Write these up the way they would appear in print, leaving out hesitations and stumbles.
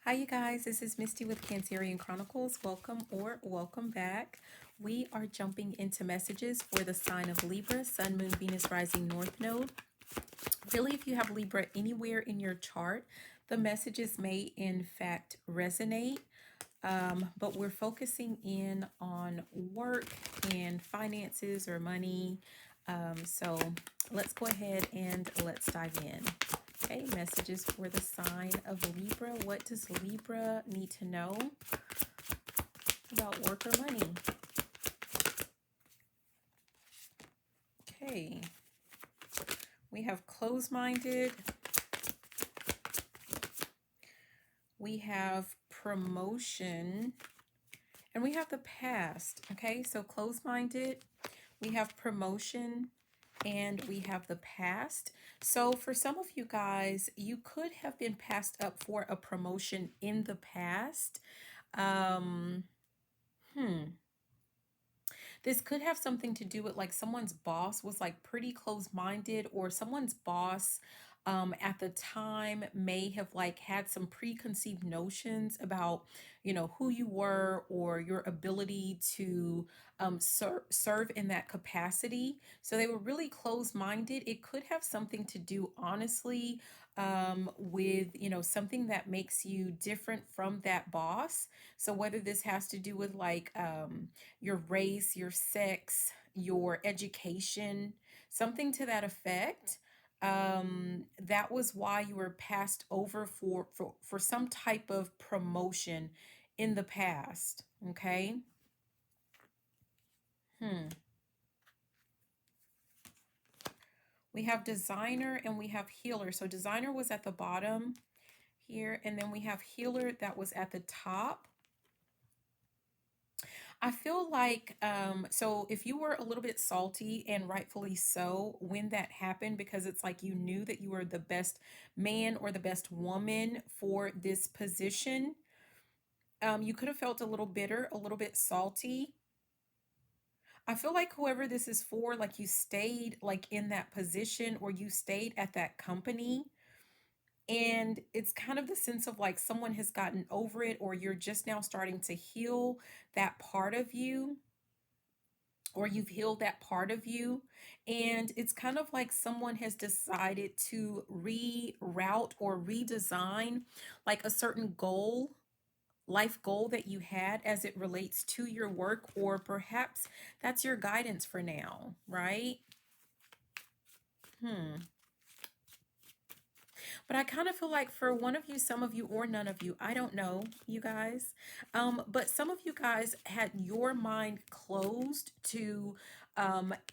Hi, you guys. This is Misty with Cancerian Chronicles. Welcome or welcome back. We are jumping into messages for the sign of Libra, Sun, Moon, Venus, Rising, North Node. Really, if you have Libra anywhere in your chart, the messages may in fact resonate. But we're focusing in on work and finances or money. So let's go ahead and let's dive in. Okay, messages for the sign of Libra. What does Libra need to know about work or money? Okay, we have closed-minded. We have promotion. And we have the past. Okay, so closed-minded. We have promotion. And we have the past. So for some of you guys, you could have been passed up for a promotion in the past. Um, This could have something to do with like someone's boss was like pretty close-minded, or someone's boss at the time may have like had some preconceived notions about, who you were or your ability to serve in that capacity. So they were really close-minded. It could have something to do, honestly, with, something that makes you different from that boss. So whether this has to do with like, your race, your sex, your education, something to that effect. That was why you were passed over for some type of promotion in the past. Okay. Hmm. We have designer and we have healer. So designer was at the bottom here, and then we have healer that was at the top. I feel like, so if you were a little bit salty, and rightfully so, when that happened, because it's like you knew that you were the best man or the best woman for this position, you could have felt a little bitter, a little bit salty. I feel like whoever this is for, like you stayed like in that position or you stayed at that company, and it's kind of the sense of like someone has gotten over it, or you're just now starting to heal that part of you, or you've healed that part of you. And it's kind of like someone has decided to reroute or redesign like a certain goal, life goal that you had as it relates to your work, or perhaps that's your guidance for now, right? Hmm. But I kind of feel like for one of you, some of you, or none of you, I don't know, you guys. But some of you guys had your mind closed to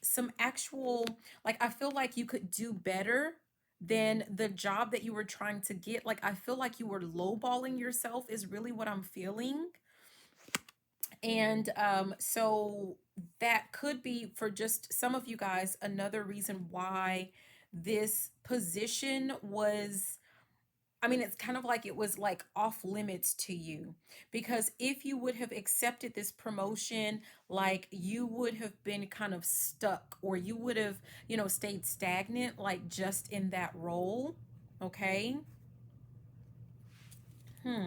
some actual, like, I feel like you could do better than the job that you were trying to get. Like, I feel like you were lowballing yourself, is really what I'm feeling. And so that could be, for just some of you guys, another reason why this position was, I mean, it's kind of like it was like off limits to you, because if you would have accepted this promotion, like you would have been kind of stuck, or you would have, stayed stagnant, like just in that role. Okay. Hmm.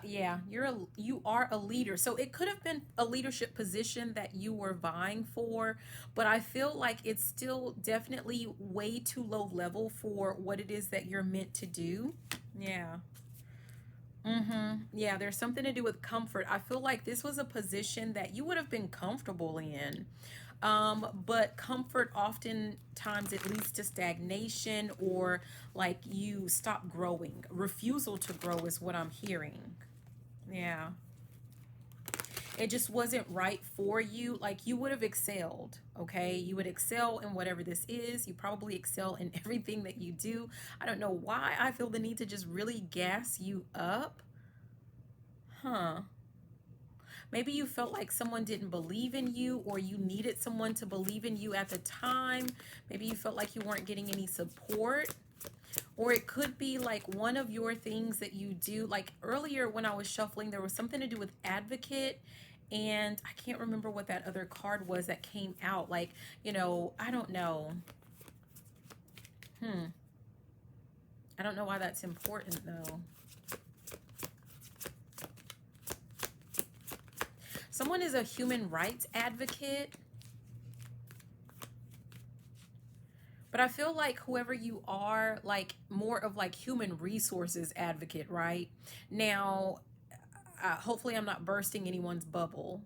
Yeah, you are a leader. So it could have been a leadership position that you were vying for, but I feel like it's still definitely way too low level for what it is that you're meant to do. Yeah. Yeah, there's something to do with comfort. I feel like this was a position that you would have been comfortable in. But comfort oftentimes it leads to stagnation, or like you stop growing. Refusal to grow is what I'm hearing. Yeah. It just wasn't right for you. Like you would have excelled, okay? You would excel in whatever this is. You probably excel in everything that you do. I don't know why I feel the need to just really gas you up. Huh. Maybe you felt like someone didn't believe in you, or you needed someone to believe in you at the time. Maybe you felt like you weren't getting any support. Or it could be like one of your things that you do. Like earlier when I was shuffling, there was something to do with advocate. And I can't remember what that other card was that came out. Like, I don't know. Hmm. I don't know why that's important though. Someone is a human rights advocate. But I feel like whoever you are, like more of like human resources advocate, right? Now, hopefully I'm not bursting anyone's bubble,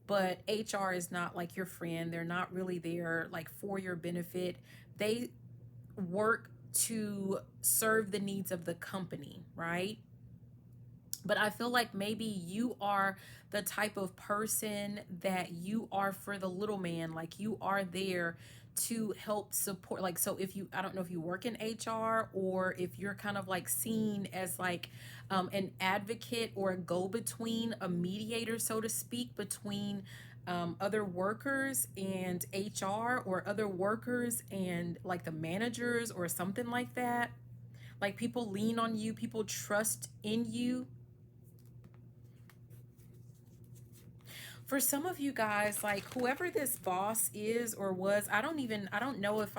but HR is not like your friend. They're not really there like for your benefit. They work to serve the needs of the company, right? But I feel like maybe you are the type of person that you are for the little man. Like you are there to help support. Like, so if you, I don't know if you work in HR or if you're kind of like seen as like an advocate or a go between, a mediator, so to speak, between other workers and HR, or other workers and like the managers or something like that. Like people lean on you, people trust in you. For some of you guys, like whoever this boss is or was, I don't know if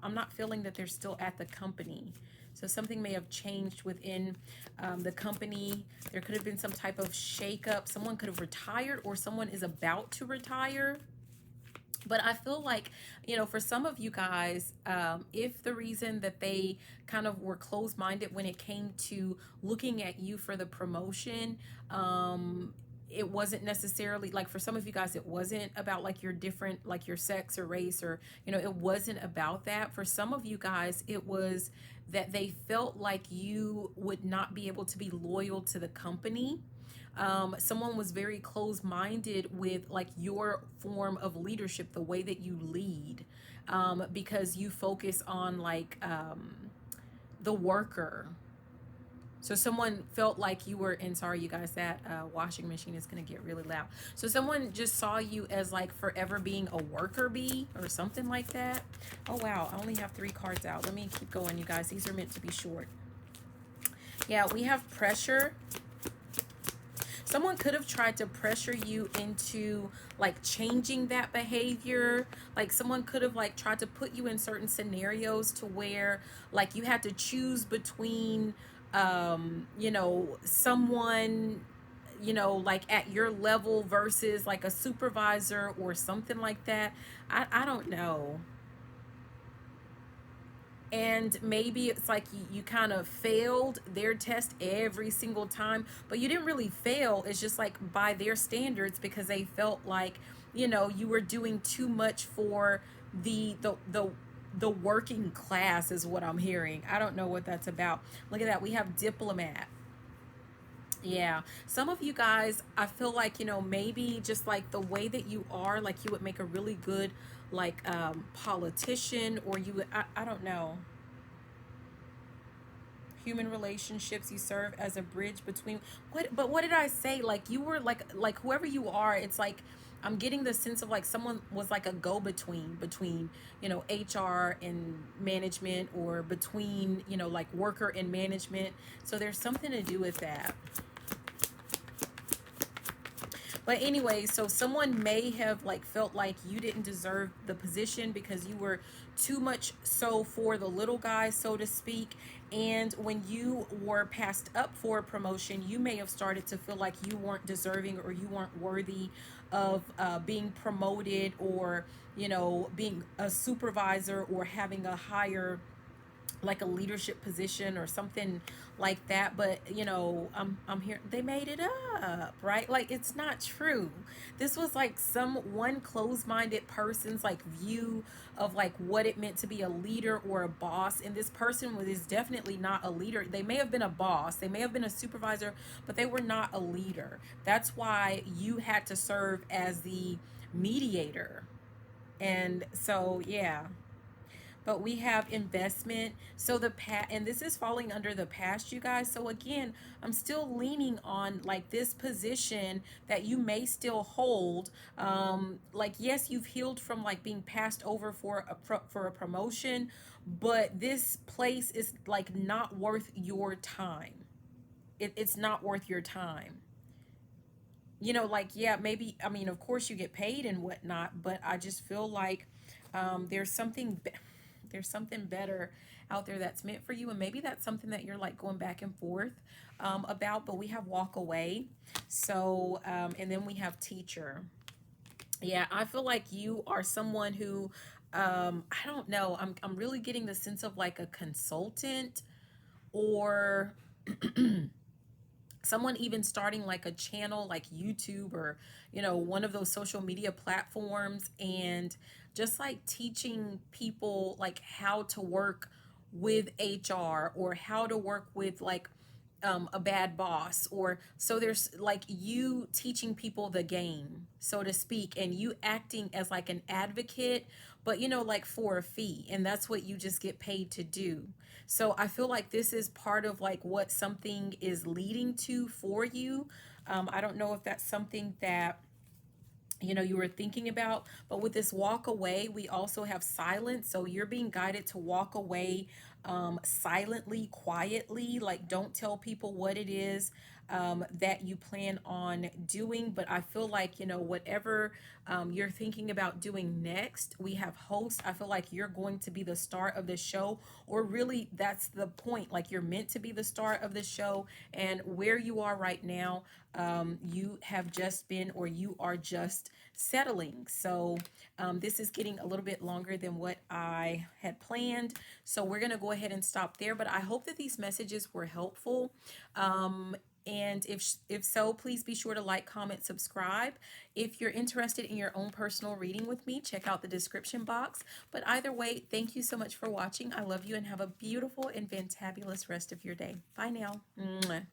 I'm not feeling that they're still at the company. So something may have changed within the company. There could have been some type of shakeup. Someone could have retired, or someone is about to retire. But I feel like, for some of you guys, if the reason that they kind of were closed minded when it came to looking at you for the promotion, it wasn't necessarily like, for some of you guys, it wasn't about like your different, like your sex or race, or, it wasn't about that. For some of you guys, it was that they felt like you would not be able to be loyal to the company. Someone was very close-minded with like your form of leadership, the way that you lead, because you focus on like the worker. So someone felt like you were, and sorry you guys, that washing machine is going to get really loud. So someone just saw you as like forever being a worker bee or something like that. Oh wow, I only have 3 cards out. Let me keep going, you guys. These are meant to be short. Yeah, we have pressure. Someone could have tried to pressure you into like changing that behavior. Like someone could have like tried to put you in certain scenarios to where like you had to choose between someone, like at your level versus like a supervisor or something like that. I don't know. And maybe it's like you kind of failed their test every single time, but you didn't really fail. It's just like by their standards, because they felt like, you were doing too much for the working class, is what I'm hearing. I don't know what that's about. Look at that, we have diplomat. Yeah, some of you guys, I feel like, maybe just like the way that you are, like you would make a really good like politician, or you would, I don't know. Human relationships, you serve as a bridge between what did I say? Like you were like whoever you are, it's like I'm getting the sense of like someone was like a go between HR and management, or between like worker and management. So there's something to do with that. But anyway, so someone may have like felt like you didn't deserve the position because you were too much so for the little guy, so to speak. And when you were passed up for a promotion, you may have started to feel like you weren't deserving, or you weren't worthy of being promoted, or being a supervisor, or having a higher, like a leadership position or something like that. But I'm here, they made it up, right? Like it's not true. This was like some one closed-minded person's like view of like what it meant to be a leader or a boss, and this person is definitely not a leader. They may have been a boss, they may have been a supervisor, but they were not a leader. That's why you had to serve as the mediator. And so yeah. But we have investment. So the past, and this is falling under the past, you guys. So again, I'm still leaning on like this position that you may still hold. Like yes, you've healed from like being passed over for a promotion, but this place is like not worth your time. It's not worth your time. Like, yeah, maybe, I mean, of course you get paid and whatnot, but I just feel like there's something There's something better out there that's meant for you, and maybe that's something that you're like going back and forth about. But we have walk away. So and then we have teacher. Yeah, I feel like you are someone who I don't know. I'm really getting the sense of like a consultant, or someone even starting like a channel like YouTube, or one of those social media platforms, and just like teaching people like how to work with HR, or how to work with like a bad boss, or so there's like you teaching people the game, so to speak, and you acting as like an advocate, but like for a fee, and that's what you just get paid to do. So I feel like this is part of like what something is leading to for you. I don't know if that's something that you were thinking about, but with this walk away, we also have silence. So you're being guided to walk away silently, quietly. Like, don't tell people what it is that you plan on doing. But I feel like, whatever you're thinking about doing next, we have hosts. I feel like you're going to be the star of the show, or really, that's the point. Like, you're meant to be the star of the show. And where you are right now, you have just been, or you are just settling. So this is getting a little bit longer than what I had planned. So we're going to go ahead and stop there. But I hope that these messages were helpful. And if so, please be sure to like, comment, subscribe. If you're interested in your own personal reading with me, check out the description box. But either way, thank you so much for watching. I love you, and have a beautiful and fantabulous rest of your day. Bye now. Mwah.